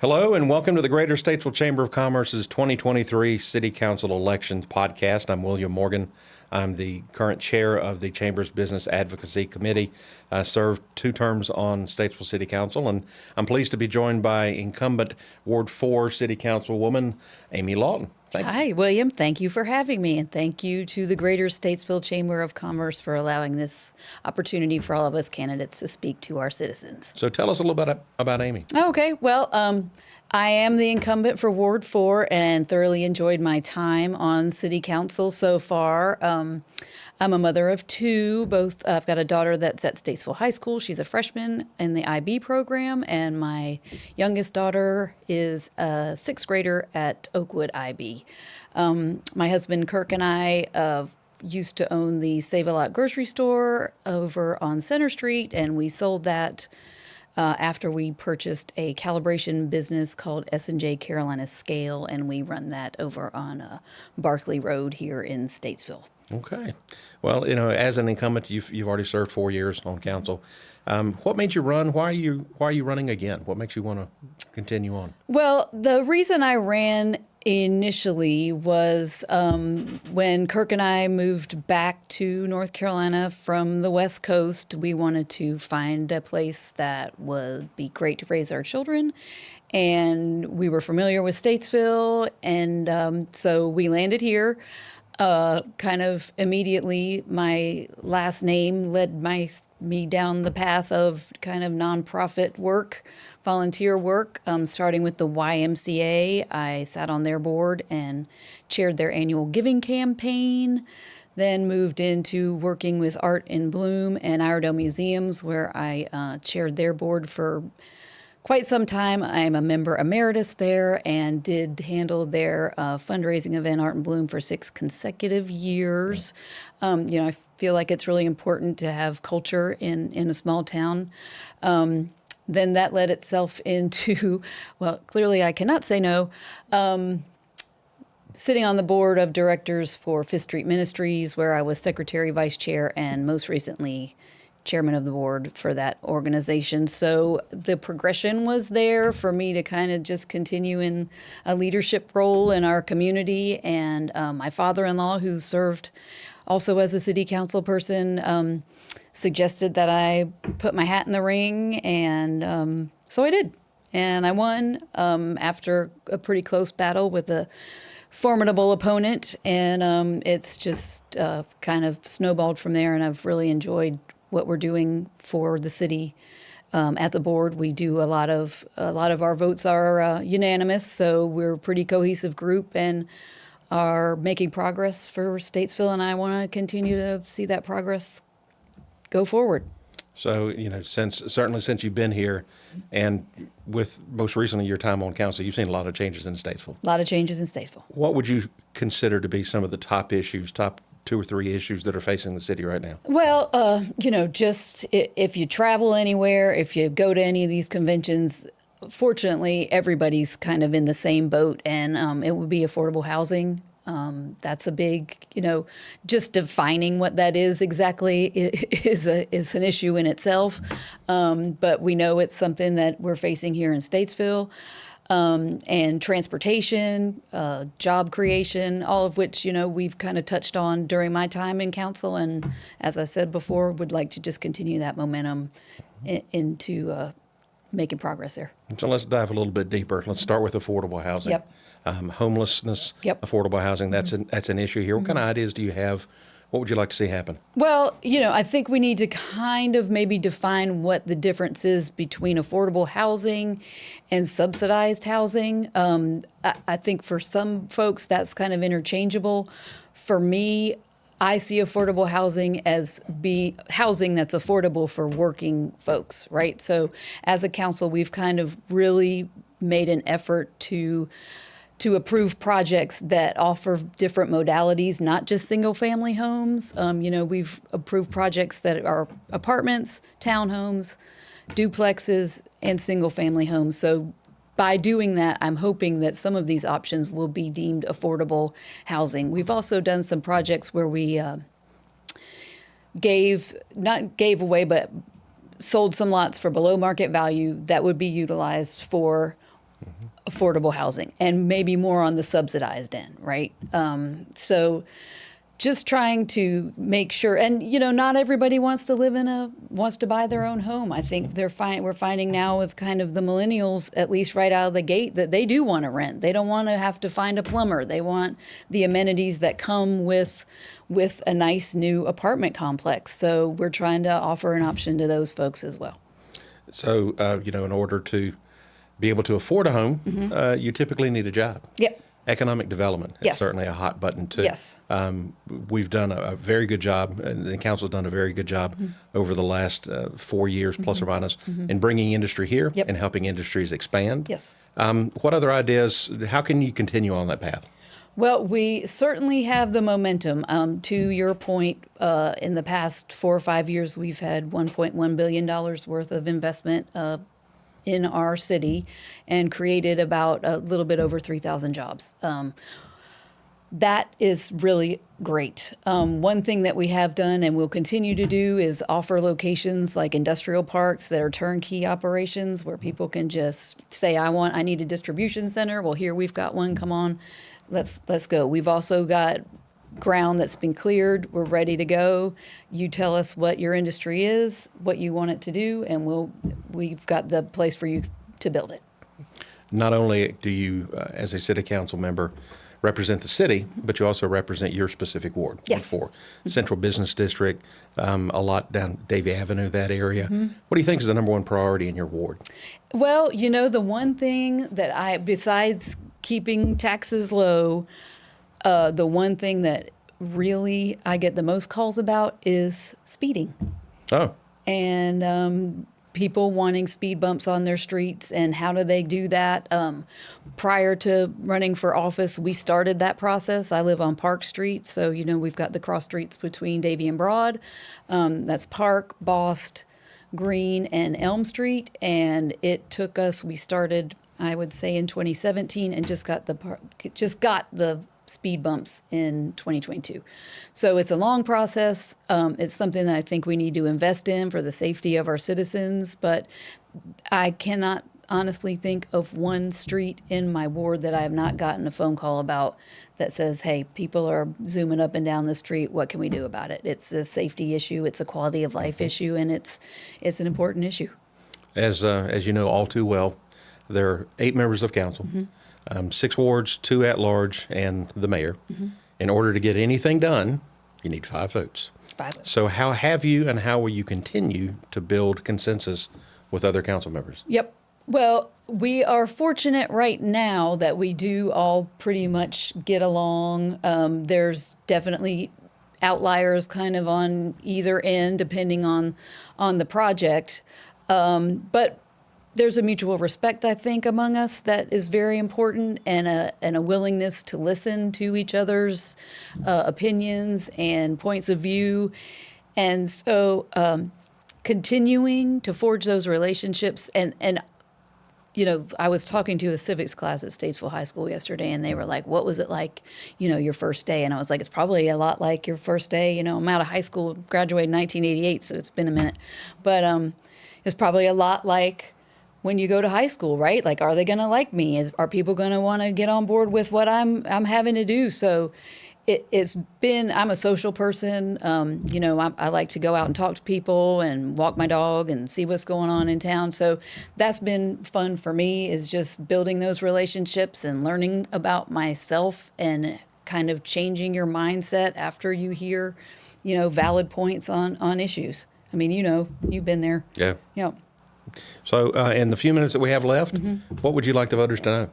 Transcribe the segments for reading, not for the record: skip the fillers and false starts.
Hello and welcome to the Greater Statesville Chamber of Commerce's 2023 City Council Elections podcast. I'm William Morgan. I'm the current chair of the Chamber's Business Advocacy Committee. I served 2 terms on Statesville City Council, and I'm pleased to be joined by incumbent Ward 4 City Councilwoman Amy Lawton. Thank you. Hi, William. Thank you for having me, and thank you to the Greater Statesville Chamber of Commerce for allowing this opportunity for all of us candidates to speak to our citizens. So tell us a little bit about Amy. Okay, well, I am the incumbent for Ward 4 and thoroughly enjoyed my time on City Council so far. I'm a mother of 2. I've got a daughter that's at Statesville High School. She's a freshman in the IB program, and my youngest daughter is a 6th grader at Oakwood IB. My husband Kirk and I used to own the Save-A-Lot grocery store over on Center Street, and we sold that after we purchased a calibration business called S&J Carolina Scale, and we run that over on Barkley Road here in Statesville. Okay. Well, as an incumbent, you've already served 4 years on council. What made you run? Why are you running again? What makes you want to continue on? Well, the reason I ran initially was when Kirk and I moved back to North Carolina from the West Coast. We wanted to find a place that would be great to raise our children. And we were familiar with Statesville, and so we landed here. Kind of immediately, my last name led me down the path of kind of nonprofit work, volunteer work, starting with the YMCA. I sat on their board and chaired their annual giving campaign, then moved into working with Art in Bloom and Iredell Museums, where I chaired their board for quite some time. I'm a member emeritus there and did handle their fundraising event, Art in Bloom, for 6 consecutive years. I feel like it's really important to have culture in a small town. Then that led itself into, well, clearly I cannot say no, sitting on the board of directors for Fifth Street Ministries, where I was secretary, vice chair, and most recently chairman of the board for that organization. So the progression was there for me to kind of just continue in a leadership role in our community. And my father-in-law, who served also as a city council person, suggested that I put my hat in the ring. And so I did. And I won after a pretty close battle with a formidable opponent. And it's just kind of snowballed from there. And I've really enjoyed what we're doing for the city. At the board, we do a lot of our votes are unanimous, so we're a pretty cohesive group and are making progress for Statesville, and I want to continue to see that progress go forward. So, since you've been here, and with most recently your time on council, you've seen a lot of changes in Statesville. A lot of changes in Statesville. What would you consider to be some of the top 2 or 3 issues that are facing the city right now? Well, just if you travel anywhere, if you go to any of these conventions, fortunately, everybody's kind of in the same boat, and it would be affordable housing. That's a big, just defining what that is exactly is an issue in itself. But we know it's something that we're facing here in Statesville. And transportation, job creation, all of which, we've kind of touched on during my time in council. And as I said before, would like to just continue that momentum into making progress there. So let's dive a little bit deeper. Let's start with affordable housing. Yep. Homelessness, Yep. Affordable housing, that's an issue here. What kind of ideas do you have? What would you like to see happen? Well, I think we need to kind of maybe define what the difference is between affordable housing and subsidized housing. I think for some folks that's kind of interchangeable. For me, I see affordable housing as housing that's affordable for working folks, right? So as a council, we've kind of really made an effort to approve projects that offer different modalities, not just single-family homes. We've approved projects that are apartments, townhomes, duplexes, and single-family homes. So by doing that, I'm hoping that some of these options will be deemed affordable housing. We've also done some projects where we not gave away, but sold some lots for below market value that would be utilized for affordable housing, and maybe more on the subsidized end, right? So just trying to make sure, and not everybody wants to buy their own home. I think we're finding now with kind of the millennials, at least right out of the gate, that they do want to rent. They don't want to have to find a plumber. They want the amenities that come with a nice new apartment complex. So we're trying to offer an option to those folks as well. So, in order to be able to afford a home, you typically need a job. Yep. Economic development is Yes. certainly a hot button, too. Yes. We've done a very good job, and the council's done a very good job over the last 4 years, plus or minus, in bringing industry here Yep. and helping industries expand. Yes. What other ideas, how can you continue on that path? Well, we certainly have the momentum. To your point, in the past 4 or 5 years, we've had $1.1 billion worth of investment in our city and created about a little bit over 3,000 jobs. That is really great. One thing that we have done and will continue to do is offer locations like industrial parks that are turnkey operations where people can just say, I need a distribution center. Well, here we've got one. Come on, let's go. We've also got ground that's been cleared. We're ready to go. You tell us what your industry is, what you want it to do, and we've got the place for you to build it. Not only do you, as a city council member, represent the city, but you also represent your specific ward. Yes. Ward 4, Central Business District, a lot down Davie Avenue, that area. What do you think is the number one priority in your ward? Well, the one thing that besides keeping taxes low, the one thing that really I get the most calls about is speeding. Oh, And people wanting speed bumps on their streets, and how do they do that? Prior to running for office, we started that process. I live on Park Street, so we've got the cross streets between Davie and Broad. That's Park, Bost, Green, and Elm Street, and it took us. We started, I would say, in 2017, and just got the speed bumps in 2022. So it's a long process. It's something that I think we need to invest in for the safety of our citizens, but I cannot honestly think of one street in my ward that I have not gotten a phone call about that says, hey, people are zooming up and down the street. What can we do about it? It's a safety issue. It's a quality of life issue, and it's an important issue. as you know all too well, there are 8 members of council, 6 wards, 2 at large, and the mayor. In order to get anything done, you need 5 votes. 5 votes. So how have you and how will you continue to build consensus with other council members? Yep. Well, we are fortunate right now that we do all pretty much get along. There's definitely outliers kind of on either end, depending on the project. But there's a mutual respect, I think, among us that is very important, and a willingness to listen to each other's opinions and points of view. And so continuing to forge those relationships and I was talking to a civics class at Statesville High School yesterday, and they were like, what was it like, your first day? And I was like, it's probably a lot like your first day. I'm out of high school, graduated in 1988, so it's been a minute. But it's probably a lot like when you go to high school, right? Like, are they going to like me? Are people going to want to get on board with what I'm having to do? So I'm a social person. I like to go out and talk to people and walk my dog and see what's going on in town. So that's been fun for me, is just building those relationships and learning about myself and kind of changing your mindset after you hear, valid points on issues. I mean, you've been there. Yeah. Yeah. So in the few minutes that we have left, what would you like the voters to know?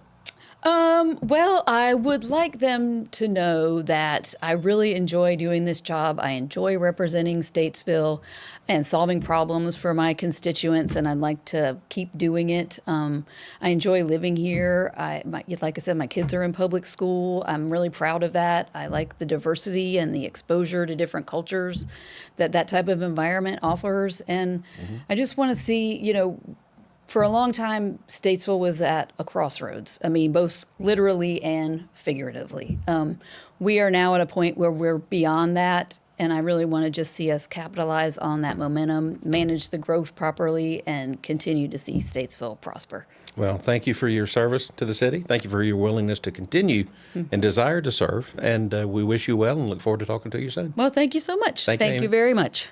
Well, I would like them to know that I really enjoy doing this job. I enjoy representing Statesville and solving problems for my constituents, and I'd like to keep doing it. I enjoy living here. Like I said, my kids are in public school. I'm really proud of that. I like the diversity and the exposure to different cultures that type of environment offers. And I just want to see, for a long time, Statesville was at a crossroads. I mean, both literally and figuratively. We are now at a point where we're beyond that. And I really want to just see us capitalize on that momentum, manage the growth properly, and continue to see Statesville prosper. Well, thank you for your service to the city. Thank you for your willingness to continue and desire to serve. And we wish you well and look forward to talking to you soon. Well, thank you so much. Thank you, Thank Amy. you very much.